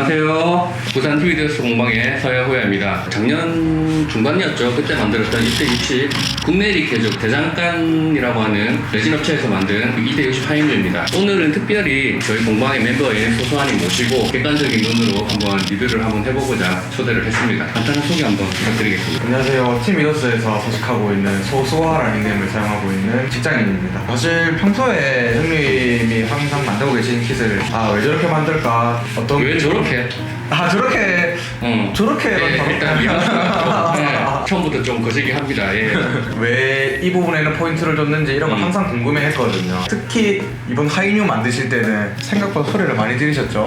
안녕하세요. 부산 TV데스 공방의 서해호야입니다. 작년 중반이었죠. 그때 만들었던 2대60 국내 리케족 대장간이라고 하는 레진 업체에서 만든 2대60 하이뉴입니다. 오늘은 특별히 저희 공방의 멤버인 소소한님 모시고 객관적인 눈으로 한번 리뷰를 한번 해보고자 초대를 했습니다. 간단한 소개 한번 부탁드리겠습니다. 안녕하세요. 팀 이더스에서 소식하고 있는 소소아라는 닉네임을 사용하고 있는 직장인입니다. 사실 평소에 형님이 항상 만들고 계신 kit을 왜 저렇게 만들까? 왜 저렇게? 저렇게 저렇게 네, 일단 미안합니다. 네, 처음부터 좀 거시기 합니다. 예. 왜 이 부분에는 포인트를 줬는지 이런 거 항상 궁금해했거든요. 특히 이번 하이뉴 만드실 때는 생각보다 소리를 많이 들으셨죠?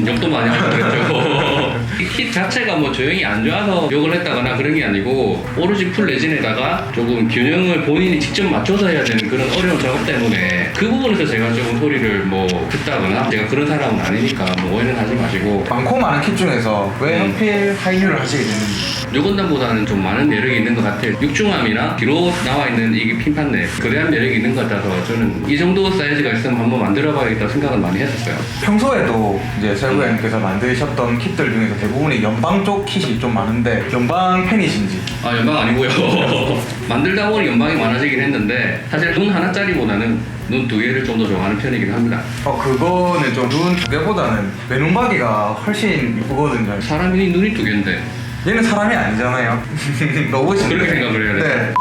욕도 많이 하고 그랬죠. 이 킷 자체가 뭐 조용히 안 좋아서 욕을 했다거나 그런 게 아니고 오로지 풀 레진에다가 조금 균형을 본인이 직접 맞춰서 해야 되는 그런 어려운 작업 때문에 그 부분에서 제가 조금 소리를 뭐 듣다거나 제가 그런 사람은 아니니까 뭐 오해는 하지 마시고 많고 많은 킷 중에서 왜 하필 하이뉴를 하시게 됐는지 요건담보다는 좀 많은 매력이 있는 것 같아요. 육중함이랑 뒤로 나와 있는 이 핀판넬 그래야 매력이 있는 것 같아서 저는 이 정도 사이즈가 있으면 한번 만들어봐야겠다 생각을 많이 했었어요. 평소에도 이제 설구형님께서 만드셨던 kit들 중에서 대부분이 연방 쪽 kit이 좀 많은데 연방 팬이신지? 연방 아니고요. 만들다 보니 연방이 많아지긴 했는데 사실 눈 하나짜리보다는 눈 두 개를 좀 더 좋아하는 편이긴 합니다. 그거는 좀 눈 두 개보다는 외눈박이가 훨씬 이쁘거든요. 사람이 눈이 두 개인데 얘는 사람이 아니잖아요. 로봇인데. 그렇게 생각을 해야 돼요. 네.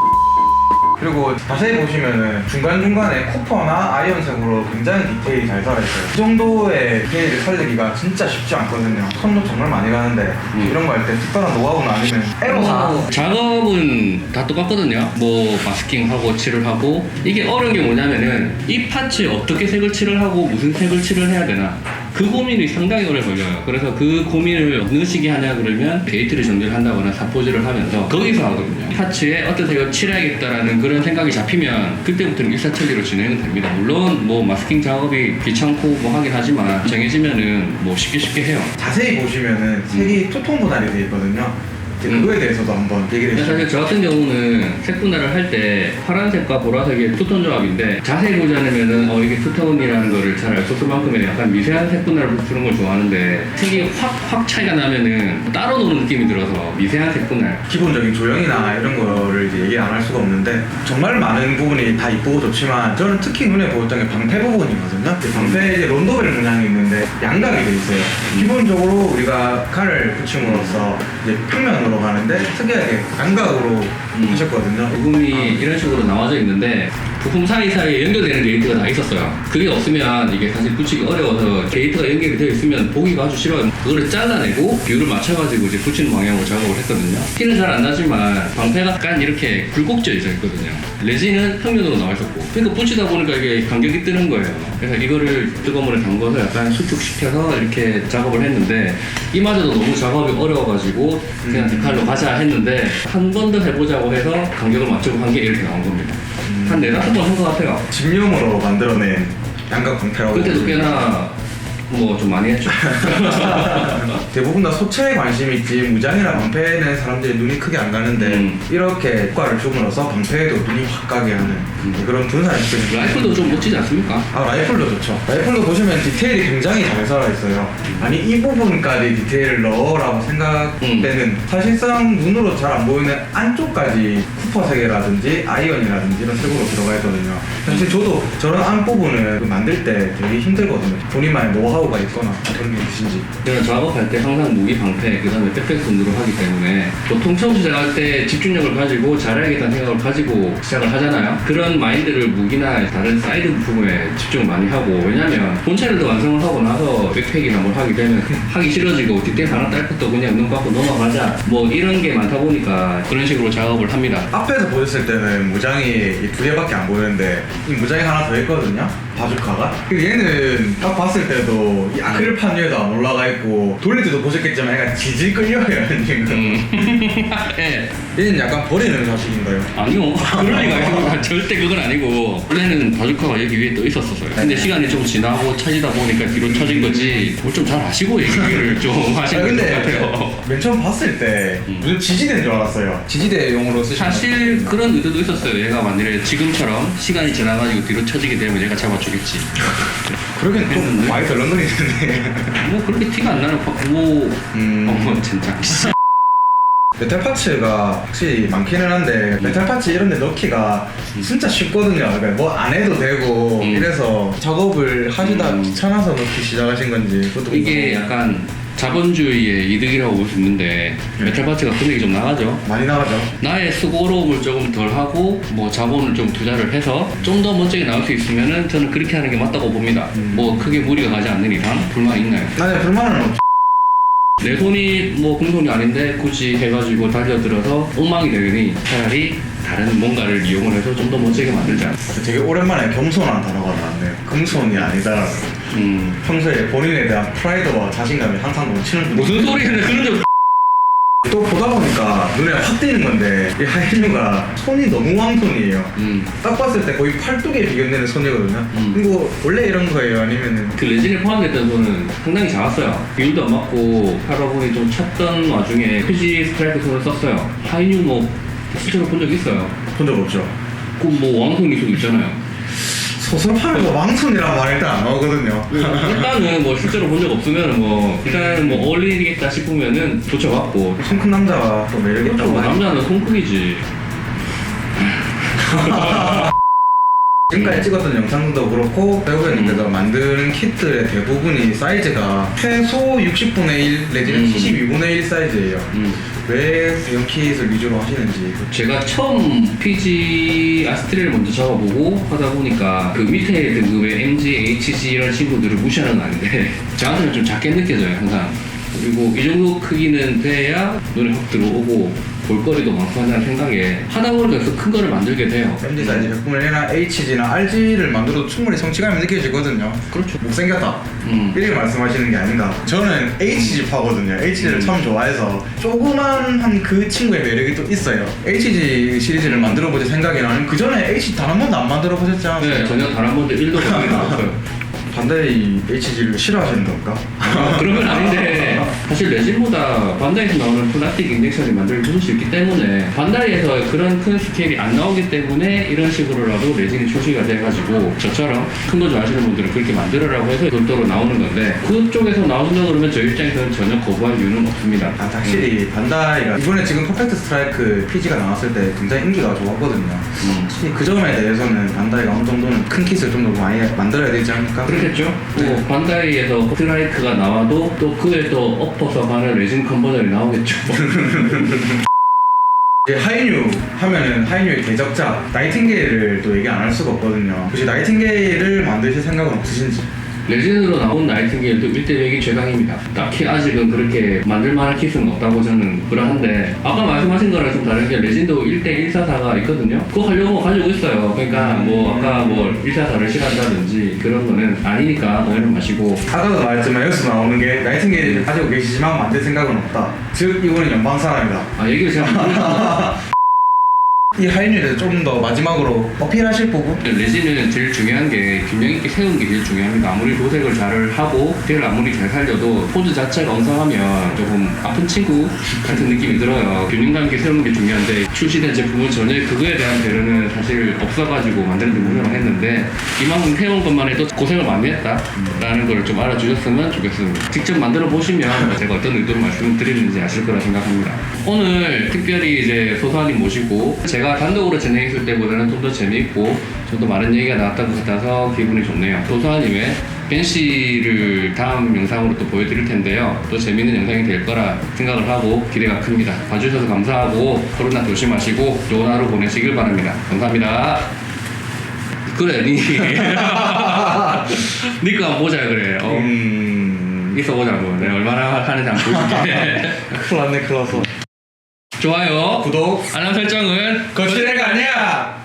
그리고 자세히 보시면은 중간중간에 쿠퍼나 아이언색으로 굉장히 디테일이 잘 살아있어요. 이 정도의 디테일을 살리기가 진짜 쉽지 않거든요. 손도 정말 많이 가는데 이런 거 할 때 특별한 노하우는 아니면 에러사. 작업은 다 똑같거든요. 뭐 마스킹하고 칠을 하고 이게 어려운 게 뭐냐면은 이 파츠에 어떻게 색을 칠을 하고 무슨 색을 칠을 해야 되나 그 고민이 상당히 오래 걸려요. 그래서 그 고민을 어느 시기에 하냐 그러면 게이트를 정리를 한다거나 사포질을 하면서 거기서 하거든요. 파츠에 어떤 색을 칠해야겠다라는 그런 생각이 잡히면 그때부터는 일사천리로 진행은 됩니다. 물론 뭐 마스킹 작업이 귀찮고 뭐 하긴 하지만 정해지면은 뭐 쉽게 해요. 자세히 보시면은 색이 투톤 분할이 되어 있거든요. 그거에 대해서도 한번 얘기를 해주세요. 사실 저 같은 경우는 색 분할을 할 때 파란색과 보라색의 투톤 조합인데 자세히 보지 않으면은 이게 투톤이라는 거를 잘 알 수 없을 만큼의 약간 미세한 색 분할을 주는 걸 좋아하는데 색이 확 차이가 나면은 따로 노는 느낌이 들어서 미세한 색 분할 기본적인 조형이나 이런 거를 이제 얘기 안 할 수가 없는데 정말 많은 부분이 다 이쁘고 좋지만 저는 특히 눈에 보였던 게 방패 부분이거든요. 방패에 이제 론도벨 문양이 있는데 양각이 돼 있어요. 기본적으로 우리가 칼을 붙임으로써 이제 평면으로 가는데 특이하게 양각으로 하셨거든요. 부품이 이런 식으로 나와져 있는데 부품 사이사이에 연결되는 게이트가 다 있었어요. 그게 없으면 이게 사실 붙이기 어려워서 게이트가 연결이 되어 있으면 보기가 아주 싫어요. 그거를 잘라내고 비율을 맞춰가지고 이제 붙이는 방향으로 작업을 했거든요. 티는 잘 안 나지만 방패가 약간 이렇게 굴곡져 있거든요. 레진은 평면으로 나와 있었고 그러니까 붙이다 보니까 이게 간격이 뜨는 거예요. 그래서 이거를 뜨거운 물에 담궈서 약간 수축시켜서 이렇게 작업을 했는데 이마저도 너무 작업이 어려워가지고 그냥 디칼로 가자 했는데 한 번 더 해보자고 해서 간격을 맞추고 한 게 이렇게 나온 겁니다. 한 4-5번 한 것 같아요. 집용으로 만들어낸 양각 방패라고. 그때도 꽤나 뭐 좀 많이 했죠. 대부분 다 소체에 관심이 있지 무장이나 방패는 사람들이 눈이 크게 안 가는데 이렇게 효과를 줌으로써 방패에도 눈이 확 가게 하는 그런 분산을 시켜줍니다. 라이플도 좀 멋지지 않습니까? 라이플도 좋죠. 라이플도 보시면 디테일이 굉장히 잘 살아있어요. 아니 이 부분까지 디테일을 넣으라고 생각되는 사실상 눈으로 잘 안 보이는 안쪽까지 쿠퍼색이라든지 아이언이라든지 이런 색으로 들어가 있거든요. 사실 저도 저런 안부분을 만들 때 되게 힘들거든요. 본인만의 노하우가 있거나 그런 게 있으신지. 제가 작업할 때 항상 무기 방패 그 다음에 백팩 손으로 하기 때문에 보통 처음 시작할 때 집중력을 가지고 잘해야겠다는 생각을 가지고 시작을 하잖아요. 그런 마인드를 무기나 다른 사이드 부분에 집중을 많이 하고 왜냐면 본체를 더 완성을 하고 나서 백팩이나 뭘 하게 되면 하기 싫어지고 디테일 하나 딸 것도 그냥 눈 감고 넘어가자 뭐 이런 게 많다 보니까 그런 식으로 작업을 합니다. 앞에서 보셨을 때는 무장이 두 개밖에 안 보이는데 이 무장이 하나 더 있거든요. 바주카가. 얘는 딱 봤을 때도 이 아크릴판 위에도 안 올라가 있고 돌릴 때도 보셨겠지만 약간 지질 끌려요. 네. 얘는 약간 버리는 자식인가요? 아니요. 그럴 리가 있습니다. 절대 그건 아니고 원래는 바주카가 여기 위에 또 있었어요. 근데 시간이 좀 지나고 처지다 보니까 뒤로 처진 거지 뭘 좀 잘 아시고 얘기를 좀 하시는 것 같아요. 맨 처음 봤을 때 무슨 지지대인 줄 알았어요. 지지대용으로 쓰시는 사실 그런 의도도 있었어요. 얘가 만일에 지금처럼 시간이 지나가지고 뒤로 처지게 되면 얘가 잡아주겠지. 그러긴 좀 했는데. 많이 덜렁거리는데. 뭐 그렇게 티가 안 나는 뭐 어머 진짜 메탈 파츠가 확실히 많기는 한데 메탈 파츠 이런 데 넣기가 진짜 쉽거든요. 그러니까 뭐 안 해도 되고 이래서 작업을 하시다 귀찮아서 넣기 시작하신 건지 그것도 이게 궁금해요. 약간 자본주의의 이득이라고 볼 수 있는데 메탈 파츠가 금액이 좀 나가죠. 많이 나가죠. 나의 수고로움을 조금 덜 하고 뭐 자본을 좀 투자를 해서 좀 더 멋지게 나올 수 있으면은 저는 그렇게 하는 게 맞다고 봅니다. 뭐 크게 무리가 가지 않는 이상 불만 있나요? 나는 불만은 없죠. 내 손이 뭐 금손이 아닌데 굳이 해가지고 달려들어서 엉망이 되니 차라리 다른 뭔가를 이용을 해서 좀 더 멋지게 만들자. 되게 오랜만에 겸손한 단어가 나왔네요. 금손이 아니다. 평소에 본인에 대한 프라이드와 자신감이 항상 넘치는 분. 무슨 소리는 그런 적 또 보다 보니까 눈에 확 띄는 건데 이 하이뉴가 손이 너무 왕손이에요. 딱 봤을 때 거의 팔뚝에 비견되는 손이거든요. 이거 원래 이런 거예요? 아니면은 그 레진에 포함됐던 손은 상당히 작았어요. 비율도 안 맞고 팔아보니 좀 찼던 와중에 휴지 스트라이크 손을 썼어요. 하이뉴 뭐 실제로 본 적 있어요. 본 적 없죠? 그 뭐 왕손이 좀 있잖아요. 소설판에서 왕손이라는 말 일단 안 나오거든요. 일단은 뭐 실제로 본 적 없으면 뭐 일단 뭐 어울리겠다 싶으면은 붙여갖고. 손 큰 남자가 또 매력 그렇죠. 있다고 하니. 남자는 손 크기지. 지금까지 찍었던 영상도 그렇고 배우님께서 만드는 kit들의 대부분이 사이즈가 최소 60분의 1 내지는 72분의 1 사이즈예요. 왜 대형 킷을 위주로 하시는지. 제가 처음 PG 아스트레를 먼저 잡아보고 하다 보니까 그 밑에 등급의 MG, HG 이런 친구들을 무시하는 건 아닌데 저한테는 좀 작게 느껴져요 항상. 그리고 이 정도 크기는 돼야 눈에 확 들어오고 볼거리도 많고 한다는 생각에 하다 보니까 계속 큰 거를 만들게 돼요. MG 사이즈 100분의 1이나 HG나 RG를 만들어도 충분히 성취감이 느껴지거든요. 그렇죠. 못생겼다 이렇게 말씀하시는 게 아닌가. 저는 HG 파거든요. HG를 참 좋아해서 조그만한 그 친구의 매력이 또 있어요. HG 시리즈를 만들어보실 생각이 나는 그 전에 HG 단 한 번도 안 만들어보셨지 않았어요? 네, 전혀 단 한 번도 1도 거기 나왔어요. 반다이 HG를 싫어하시는 건가? 그런 건 아닌데 사실 레진보다 반다이에서 나오는 플라스틱 인젝션이 만들어질 수 있기 때문에 반다이에서 그런 큰 스케일이 안 나오기 때문에 이런 식으로라도 레진이 출시가 돼가지고 저처럼 큰 거 좋아하시는 분들은 그렇게 만들어라고 해서 별도로 나오는 건데 그쪽에서 나온다 그러면 저희 입장에서는 전혀 거부할 이유는 없습니다. 확실히 반다이가 이번에 지금 퍼펙트 스트라이크 PG가 나왔을 때 굉장히 인기가 좋았거든요. 확실히 그 점에 대해서는 반다이가 어느 정도는 큰 킷을 좀 더 많이 만들어야 되지 않을까? 그렇겠죠. 네. 뭐 반다이에서 스트라이크가 나와도 또 그에 또 엎어서 가는 레진 컨버전이 나오겠죠. 이제 하이뉴 하면은 하이뉴의 대적자 나이팅게일을 또 얘기 안 할 수가 없거든요. 혹시 나이팅게일을 만드실 생각은 없으신지? 레진으로 나온 나이팅게일도 1대100이 최강입니다. 딱히 아직은 그렇게 만들만한 킷은 없다고 저는 그러한데 아까 말씀하신 거랑 좀 다른 게 레진도 1대144가 있거든요. 그거 하려고 가지고 있어요. 그러니까 뭐 아까 뭐 144를 싫어한다든지 그런 거는 아니니까 오해는 마시고. 아까도 말했지만 여기서 나오는 게 나이팅게일을 가지고 계시지만 만들 생각은 없다. 즉 이분은 연방 사람이다. 아 얘기를 제가 모르겠어요. 이 하이뉴를 좀 더 마지막으로 어필하실 부분? 레진은 제일 중요한 게 균형 있게 세우는 게 제일 중요합니다. 아무리 도색을 잘 하고 디테일을 아무리 잘 살려도 포즈 자체가 엉성하면 조금 아픈 친구 같은 느낌이 들어요. 균형감 있게 세우는 게 중요한데 출시된 제품은 전혀 그거에 대한 배려는 사실 없어가지고 만드는 데 무리를 했는데 이만큼 해온 것만 해도 고생을 많이 했다라는 걸 좀 알아주셨으면 좋겠습니다. 직접 만들어 보시면 제가 어떤 의도로 말씀을 드리는지 아실 거라 생각합니다. 오늘 특별히 이제 소사님 모시고 제가 단독으로 진행했을 때보다는 좀 더 재미있고 좀 더 많은 얘기가 나왔던 것 같아서 기분이 좋네요. 소사님의 벤시를 다음 영상으로 또 보여드릴 텐데요. 또 재미있는 영상이 될 거라 생각을 하고 기대가 큽니다. 봐주셔서 감사하고 코로나 조심하시고 좋은 하루 보내시길 바랍니다. 감사합니다. 그래, 니거 한번 보자 그래. 있어 보자고. 내가 얼마나 하는지 한번 보여줄게. 큰일 났네, 큰일 났어. 좋아요, 구독, 알람 설정은 거실애가 아니야!